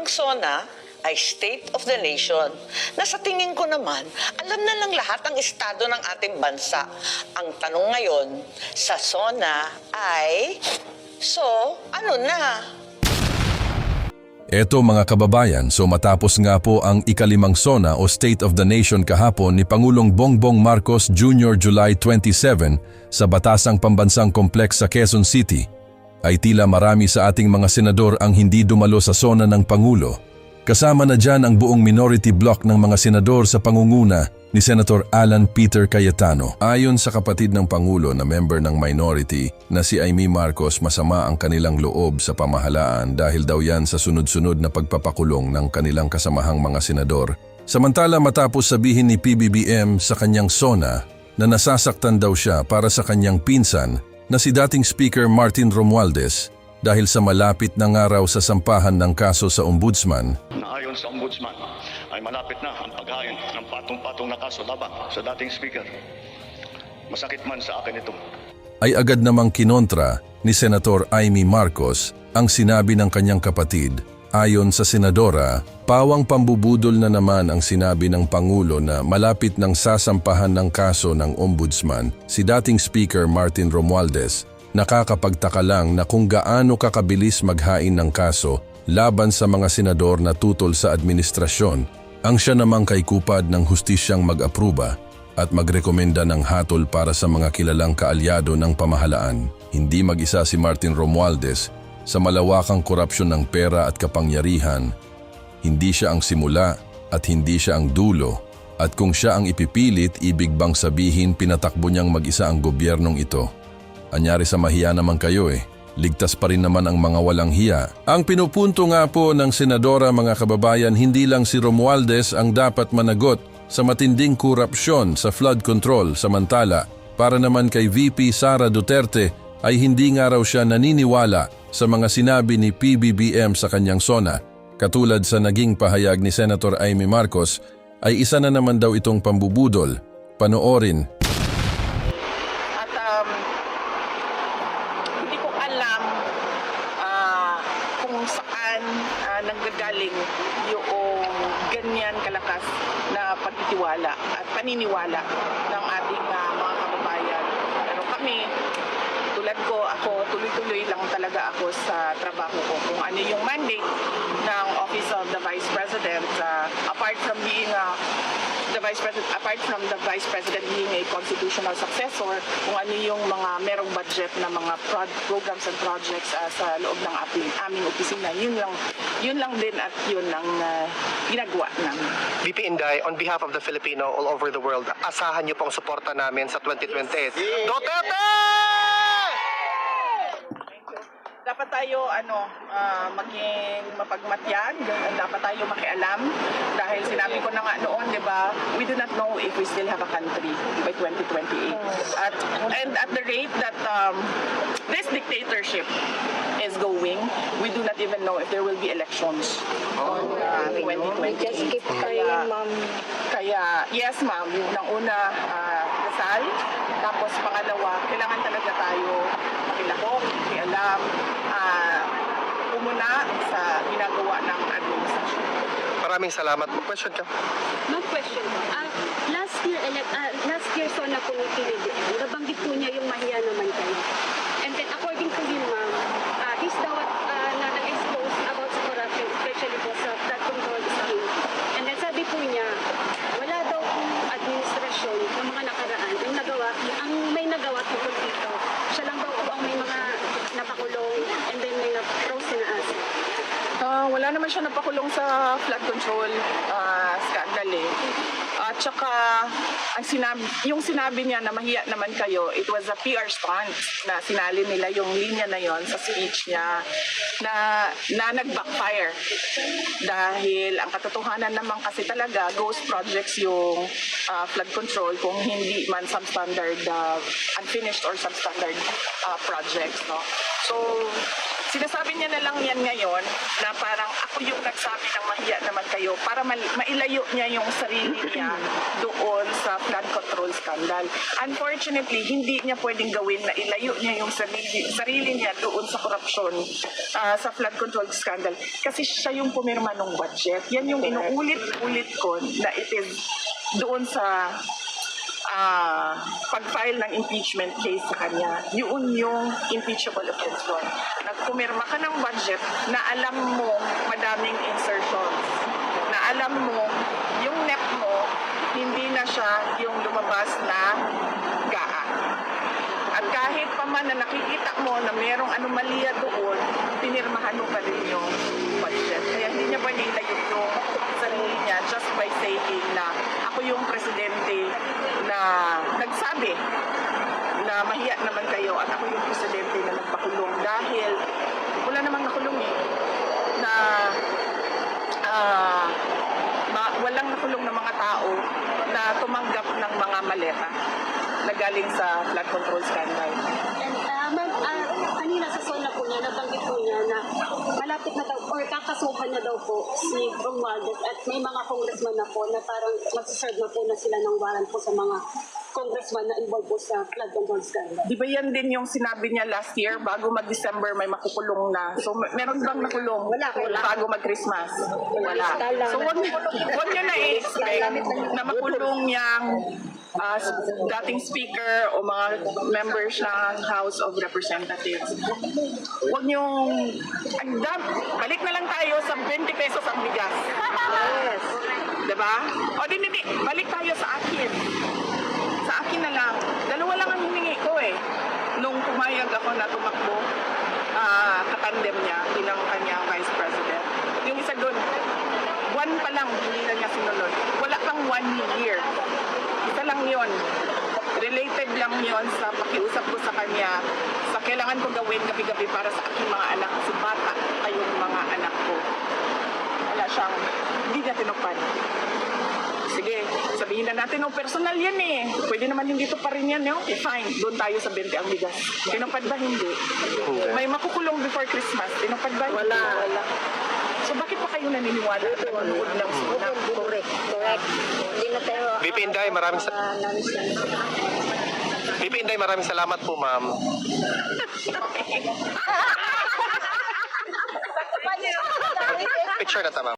ang SONA ay State of the Nation na sa tingin ko naman, alam na ng lahat ang estado ng ating bansa. Ang tanong ngayon, sa SONA ay, so, ano na? Eto mga kababayan, so matapos nga po ang ikalimang SONA o State of the Nation kahapon ni Pangulong Bongbong Marcos Jr. July 27 sa Batasang Pambansang Complex sa Quezon City, ay tila marami sa ating mga senador ang hindi dumalo sa SONA ng Pangulo. Kasama na dyan ang buong minority bloc ng mga senador sa pangunguna ni Senator Alan Peter Cayetano. Ayon sa kapatid ng Pangulo na member ng minority na si Amy Marcos, masama ang kanilang loob sa pamahalaan dahil daw yan sa sunod-sunod na pagpapakulong ng kanilang kasamahang mga senador. Samantala matapos sabihin ni PBBM sa kanyang SONA na nasasaktan daw siya para sa kanyang pinsan na si dating Speaker Martin Romualdez dahil sa malapit na nga raw sa sampahan ng kaso sa Ombudsman. Ayon sa Ombudsman ay malapit na ang paghain ng patong-patong na kaso laban sa dating Speaker. Masakit man sa akin ito. Ay agad namang kinontra ni Senator Amy Marcos ang sinabi ng kanyang kapatid. Ayon sa senadora, pawang pambubudol na naman ang sinabi ng Pangulo na malapit nang sasampahan ng kaso ng Ombudsman si dating Speaker Martin Romualdez. Nakakapagtaka lang na kung gaano kakabilis maghain ng kaso laban sa mga senador na tutol sa administrasyon, ang siya namang kay kupad ng hustisyang mag-apruba at magrekomenda ng hatol para sa mga kilalang kaalyado ng pamahalaan. Hindi mag-isa si Martin Romualdez sa malawakang korupsyon ng pera at kapangyarihan. Hindi siya ang simula at hindi siya ang dulo. At kung siya ang ipipilit, ibig bang sabihin pinatakbo niyang mag-isa ang gobyernong ito? Anyari sa mahiya naman kayo ligtas pa rin naman ang mga walang hiya. Ang pinupunto nga po ng senadora mga kababayan, hindi lang si Romualdez ang dapat managot sa matinding korupsyon sa flood control. Samantala, para naman kay VP Sara Duterte ay hindi nga raw siya naniniwala sa mga sinabi ni PBBM sa kanyang SONA. Katulad sa naging pahayag ni Senator Amy Marcos, ay isa na naman daw itong pambubudol. Panoorin. Hindi ko alam kung saan nanggagaling yung ganyan kalakas na pagtitiwala at paniniwala ng ating mga kababayan. Pero kami, tulad ko, ako tuloy-tuloy lang talaga ako sa trabaho ko. Kung ano yung mandate ng Office of the Vice President, apart from the Vice President being a constitutional successor, kung ano yung mga merong budget na mga programs and projects sa loob ng aming opisina, yun lang din at yun lang ginagawa namin. VP Inday, on behalf of the Filipino all over the world, asahan niyo pong suporta namin sa 2028. Duterte! Dapat tayo maging mapagmatyan, dapat tayo makialam dahil sinabi ko na nga noon, 'di ba? We do not know if we still have a country by 2028. And at the rate that this dictatorship is going, we do not even know if there will be elections on 2028. Just keep praying, ma'am. Kaya yes, ma'am, unang una dasal, tapos pangalawa, kailangan talaga tayo makilahok, makialam, umuna sa ginagawa ng administrasyon. Maraming salamat. Question ka? Ma'am, question. Last year SONA po ni PBBM, nabanggit po niya yung mahiya naman kayo. And then according to him, ma'am, he's daw na nag-expose about sa corruption, especially po sa flood control scheme. And then sabi po niya, wala daw kung administrasyon ng mga nakaraan ang may nagawa tungkol dito. Siya lang daw po ang may mga napakulong and then may na-rose na as. Wala naman siya napakulong sa flood control scandal At saka, yung sinabi niya na mahiya naman kayo, it was a PR stunt na sinali nila yung linya na yon sa speech niya na nag-backfire. Dahil ang katotohanan naman kasi talaga, ghost projects yung flood control kung hindi man substandard, unfinished or substandard projects. No? So, sinasabi niya na lang yan ngayon na parang ako yung nagsabi ng mahiya naman naman kayo para mailayo niya yung sarili niya doon sa flood control scandal. Unfortunately, hindi niya pwedeng gawin na ilayo niya yung sarili niya doon sa korupsyon sa flood control scandal kasi siya yung pumirma ng budget. Yan yung inuulit-ulit ko na it is doon sa pag-file ng impeachment case sa kanya. Yun yung impeachable offense doon. Nagpumirma ka ng budget na alam mo madaming insertions, na alam mo yung NEP mo, hindi na siya yung lumabas na GAA. At kahit pa man na nakikita mo na merong anomalya doon, pinirmahan mo pa rin yung budget. Kaya hindi niya pwede ilayo yung sarili niya just by saying na ako yung presidente na nagsabi na mahiya naman kayo at ako yung presidente na nagpakulong dahil wala namang nakulong na walang nakulong na mga tao na tumanggap ng mga maleta na galing sa flood control scandal. And ma'am, kanina sa zona po niya, nabanggit po niya na malapit na daw, or kakasuhan na daw po si Romualdez at may mga congressman na po na parang magsaserve na po na sila ng warrant po sa mga congressman na involved po sa flood control scandal. Di ba yan din yung sinabi niya last year, bago mag-December may makukulong na. So meron bang nakulong? Wala. Bago mag-Christmas? Wala. So wag niyo na i-expect na makulong niyang dating speaker o mga members ng House of Representatives. Huwag niyong, balik na lang tayo sa 20 pesos ang bigas. Yes. Diba? O hindi, balik tayo sa akin. Sa akin na lang. Dalawa lang ang hiningi ko eh. Nung pumayag ako na tumakbo, katandem niya bilang kanyang vice president. Yung isa doon, buwan pa lang hindi na niya sinunod. Wala pang 1 year. Isa lang yon. Related lang yon sa pakiusap ko sa kanya sa kailangan ko gawin gabi-gabi para sa aking mga anak. Kasi bata kayong mga anak ko. Wala siyang, hindi niya tinupad. Sige, sabihin na natin, personal yan eh. Pwede naman hindi to pa rin yan, no? Okay, fine. Doon tayo sa 20 ang bigas. Tinupad ba? Hindi. May makukulong before Christmas. Tinupad ba? Wala. So bakit pa kayo naniniwala na manood ng suna? Correct. Hindi na tayo... VP Inday, maraming salamat po, ma'am. Picture na ta, ma'am.